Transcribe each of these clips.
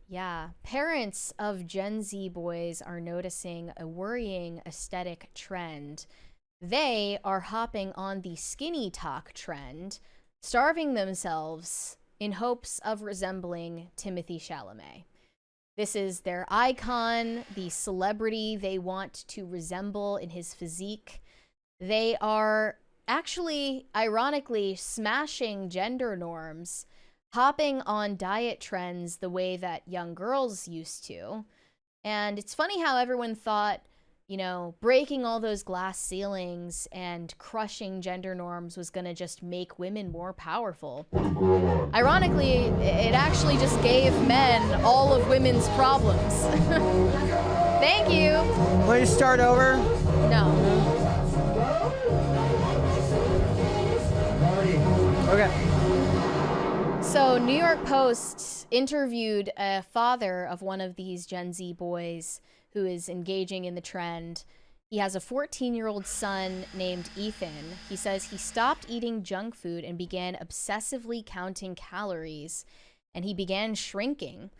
Yeah. Parents of Gen Z boys are noticing a worrying aesthetic trend. They are hopping on the skinny talk trend, starving themselves in hopes of resembling Timothee Chalamet. This is their icon, the celebrity they want to resemble in his physique. They are actually, ironically, smashing gender norms, hopping on diet trends the way that young girls used to. And it's funny how everyone thought, breaking all those glass ceilings and crushing gender norms was going to just make women more powerful. Ironically, it actually just gave men all of women's problems. Thank you. Want to start over? No. Okay. So, New York Post interviewed a father of one of these Gen Z boys who is engaging in the trend. He has a 14-year-old son named Ethan. He says he stopped eating junk food and began obsessively counting calories, and he began shrinking.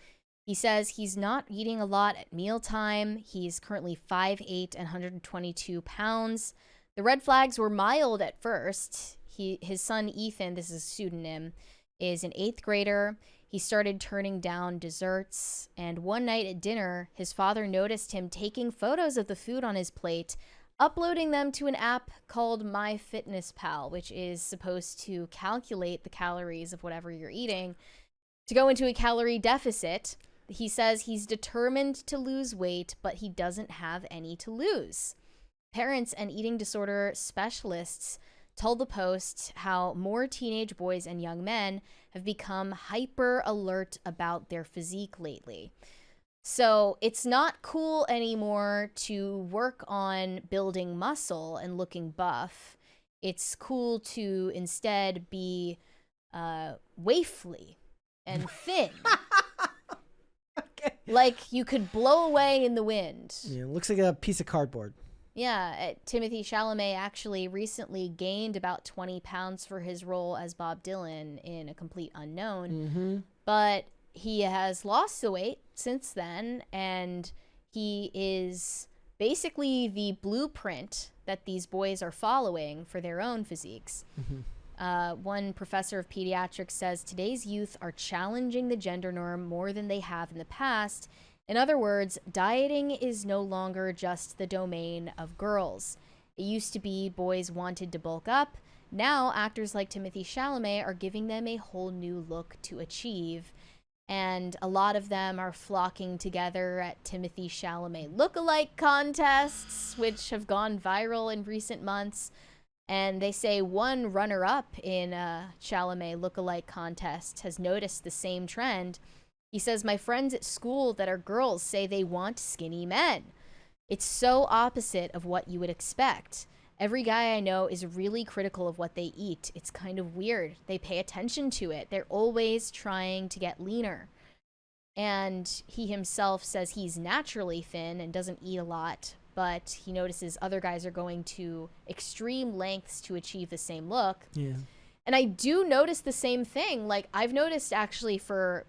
He says he's not eating a lot at mealtime. He's currently 5'8" and 122 pounds. The red flags were mild at first. His son Ethan, this is a pseudonym, is an 8th grader. He started turning down desserts, and one night at dinner, his father noticed him taking photos of the food on his plate, uploading them to an app called MyFitnessPal, which is supposed to calculate the calories of whatever you're eating to go into a calorie deficit. He says he's determined to lose weight, but he doesn't have any to lose. Parents and eating disorder specialists told the Post how more teenage boys and young men have become hyper alert about their physique lately. So it's not cool anymore to work on building muscle and looking buff. It's cool to instead be waifly and thin. Okay. Like you could blow away in the wind. Yeah, it looks like a piece of cardboard. Yeah, Timothee Chalamet actually recently gained about 20 pounds for his role as Bob Dylan in A Complete Unknown. Mm-hmm. But he has lost the weight since then, and he is basically the blueprint that these boys are following for their own physiques. Mm-hmm. One professor of pediatrics says today's youth are challenging the gender norm more than they have in the past. In other words, dieting is no longer just the domain of girls. It used to be boys wanted to bulk up. Now, actors like Timothee Chalamet are giving them a whole new look to achieve. And a lot of them are flocking together at Timothee Chalamet lookalike contests, which have gone viral in recent months. And they say one runner-up in a Chalamet lookalike contest has noticed the same trend. He says, my friends at school that are girls say they want skinny men. It's so opposite of what you would expect. Every guy I know is really critical of what they eat. It's kind of weird. They pay attention to it. They're always trying to get leaner. And he himself says he's naturally thin and doesn't eat a lot, but he notices other guys are going to extreme lengths to achieve the same look. Yeah. And I do notice the same thing. Like, I've noticed actually for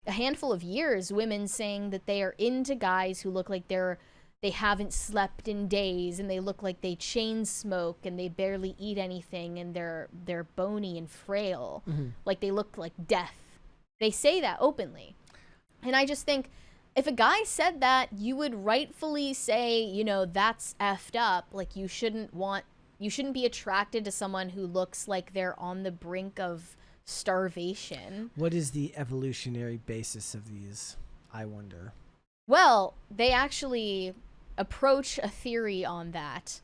a handful of years, women saying that they are into guys who look like they haven't slept in days, and they look like they chain smoke and they barely eat anything, and they're bony and frail. Mm-hmm. Like they look like death. They say that openly. And I just think if a guy said that, you would rightfully say, that's effed up. Like you shouldn't be attracted to someone who looks like they're on the brink of starvation. What is the evolutionary basis of these, I wonder? Well, they actually approach a theory on that,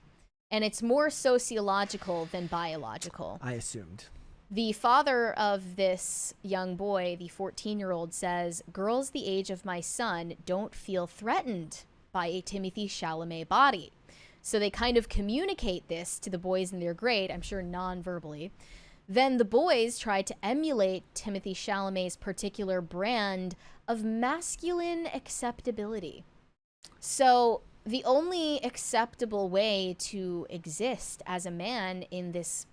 and it's more sociological than biological. I assumed. The father of this young boy, the 14-year-old, says, girls the age of my son don't feel threatened by a Timothee Chalamet body. So they kind of communicate this to the boys in their grade, I'm sure non-verbally. Then the boys try to emulate Timothee Chalamet's particular brand of masculine acceptability. So the only acceptable way to exist as a man in this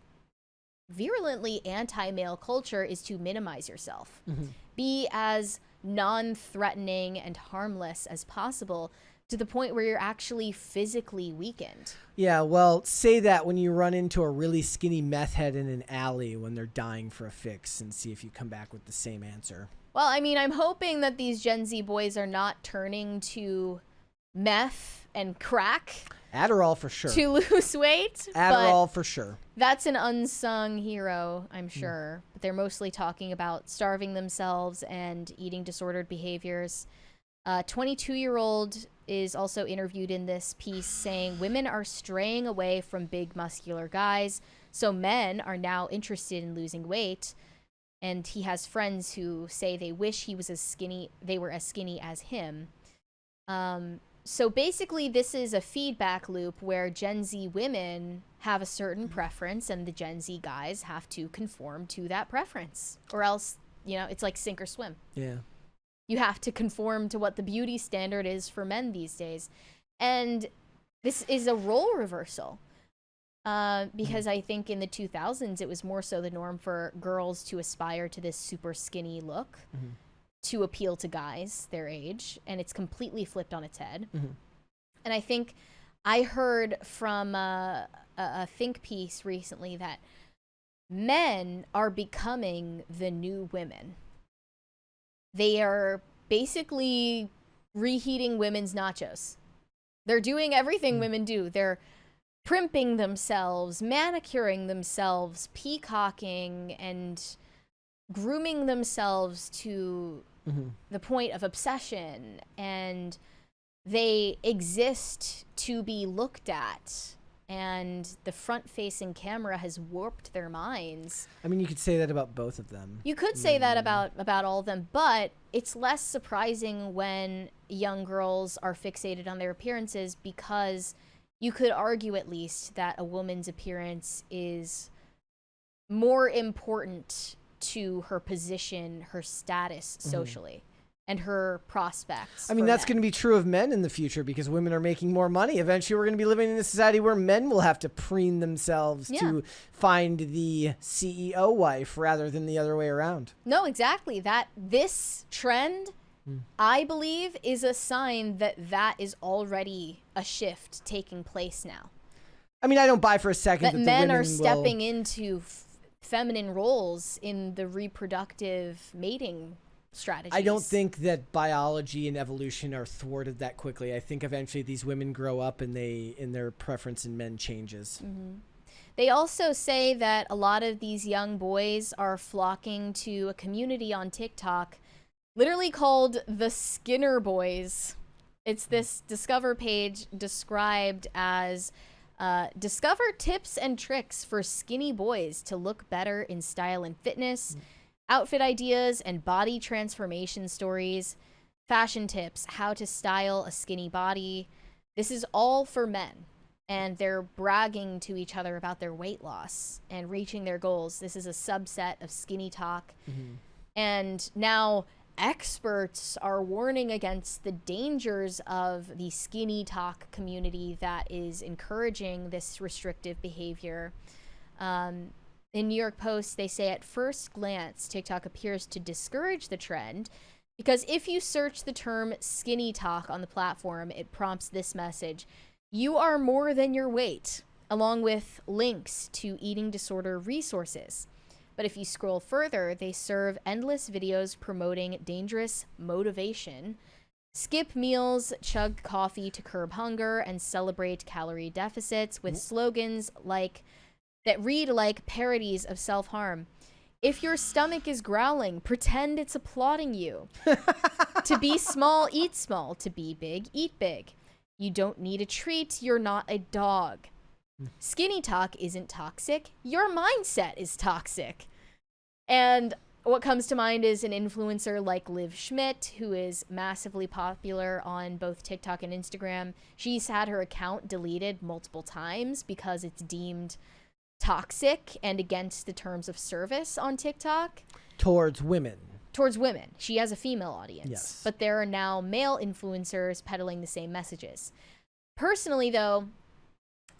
virulently anti-male culture is to minimize yourself. Mm-hmm. Be as non-threatening and harmless as possible, to the point where you're actually physically weakened. Yeah, well, say that when you run into a really skinny meth head in an alley when they're dying for a fix, and see if you come back with the same answer. Well, I mean, I'm hoping that these Gen Z boys are not turning to meth and crack Adderall for sure. to lose weight. Adderall for sure. That's an unsung hero, I'm sure. But they're mostly talking about starving themselves and eating disordered behaviors. 22-year-old is also interviewed in this piece saying women are straying away from big muscular guys, so men are now interested in losing weight. And he has friends who say they wish they were as skinny as him. So basically this is a feedback loop where Gen Z women have a certain preference and the Gen Z guys have to conform to that preference, or else, it's like sink or swim. Yeah. You have to conform to what the beauty standard is for men these days. And this is a role reversal. Because I think in the 2000s, it was more so the norm for girls to aspire to this super skinny look to appeal to guys their age. And it's completely flipped on its head. And I think I heard from a think piece recently that men are becoming the new women. They are basically reheating women's nachos. They're doing everything women do. They're primping themselves, manicuring themselves, peacocking, and grooming themselves to the point of obsession. And they exist to be looked at. And the front-facing camera has warped their minds. I mean, you could say that about both of them. You could say that about all of them, but it's less surprising when young girls are fixated on their appearances, because you could argue at least that a woman's appearance is more important to her position, her status socially. And her prospects. I mean, that's going to be true of men in the future, because women are making more money. Eventually, we're going to be living in a society where men will have to preen themselves to find the CEO wife rather than the other way around. No, exactly. This trend, I believe, is a sign that is already a shift taking place now. I mean, I don't buy for a second that the men women are stepping into feminine roles in the reproductive mating strategies. I don't think that biology and evolution are thwarted that quickly. I think eventually these women grow up and their preference in men changes. They also say that a lot of these young boys are flocking to a community on TikTok literally called the Skinner Boys. It's this Discover page described as discover tips and tricks for skinny boys to look better in style and fitness, outfit ideas and body transformation stories, fashion tips, how to style a skinny body. This is all for men, and they're bragging to each other about their weight loss and reaching their goals. This is a subset of skinny talk. And now experts are warning against the dangers of the skinny talk community that is encouraging this restrictive behavior. In New York Post, they say at first glance, TikTok appears to discourage the trend, because if you search the term skinny talk on the platform, it prompts this message: you are more than your weight, along with links to eating disorder resources. But if you scroll further, they serve endless videos promoting dangerous motivation, skip meals, chug coffee to curb hunger, and celebrate calorie deficits with slogans that read like parodies of self-harm. If your stomach is growling, pretend it's applauding you. To be small, eat small. To be big, eat big. You don't need a treat. You're not a dog. Skinny talk isn't toxic. Your mindset is toxic. And what comes to mind is an influencer like Liv Schmidt, who is massively popular on both TikTok and Instagram. She's had her account deleted multiple times because it's deemed toxic and against the terms of service on TikTok. Towards women. She has a female audience. Yes. But there are now male influencers peddling the same messages. Personally, though,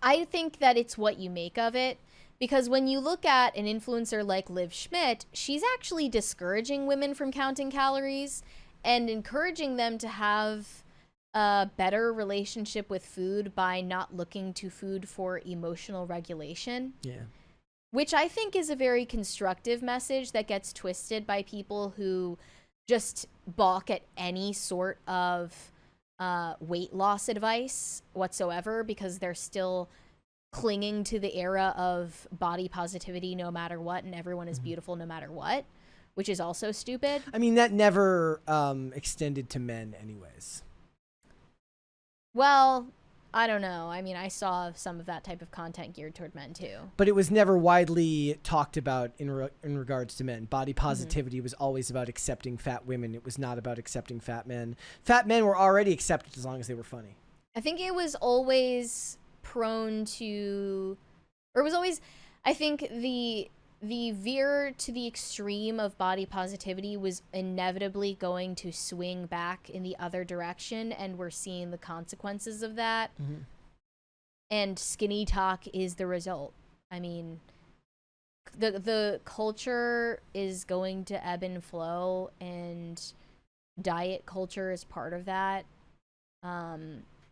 I think that it's what you make of it. Because when you look at an influencer like Liv Schmidt, she's actually discouraging women from counting calories and encouraging them to have a better relationship with food by not looking to food for emotional regulation. Yeah. Which I think is a very constructive message that gets twisted by people who just balk at any sort of weight loss advice whatsoever because they're still clinging to the era of body positivity no matter what, and everyone is beautiful no matter what, which is also stupid. I mean, that never extended to men anyways. Well, I don't know. I mean, I saw some of that type of content geared toward men too. But it was never widely talked about in regards to men. Body positivity was always about accepting fat women. It was not about accepting fat men. Fat men were already accepted as long as they were funny. I think it was always prone to, or it was always, I think the veer to the extreme of body positivity was inevitably going to swing back in the other direction, and we're seeing the consequences of that. And skinny talk is the result. I mean, the culture is going to ebb and flow, and diet culture is part of that.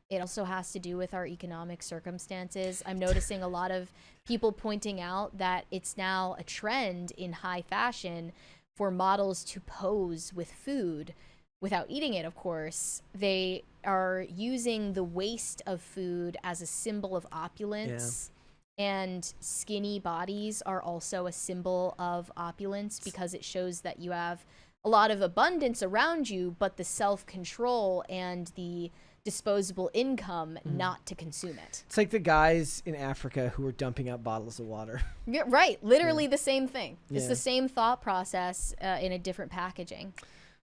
It also has to do with our economic circumstances. I'm noticing a lot of people pointing out that it's now a trend in high fashion for models to pose with food without eating it, of course. They are using the waste of food as a symbol of opulence. And skinny bodies are also a symbol of opulence because it shows that you have a lot of abundance around you, but the self-control and the disposable income not to consume it. It's like the guys in Africa who were dumping out bottles of water. Yeah, right. Literally the same thing. It's the same thought process in a different packaging.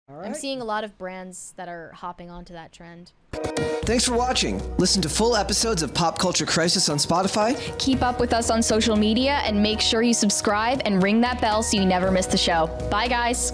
All right. I'm seeing a lot of brands that are hopping onto that trend. Thanks for watching. Listen to full episodes of Pop Culture Crisis on Spotify. Keep up with us on social media and make sure you subscribe and ring that bell so you never miss the show. Bye, guys.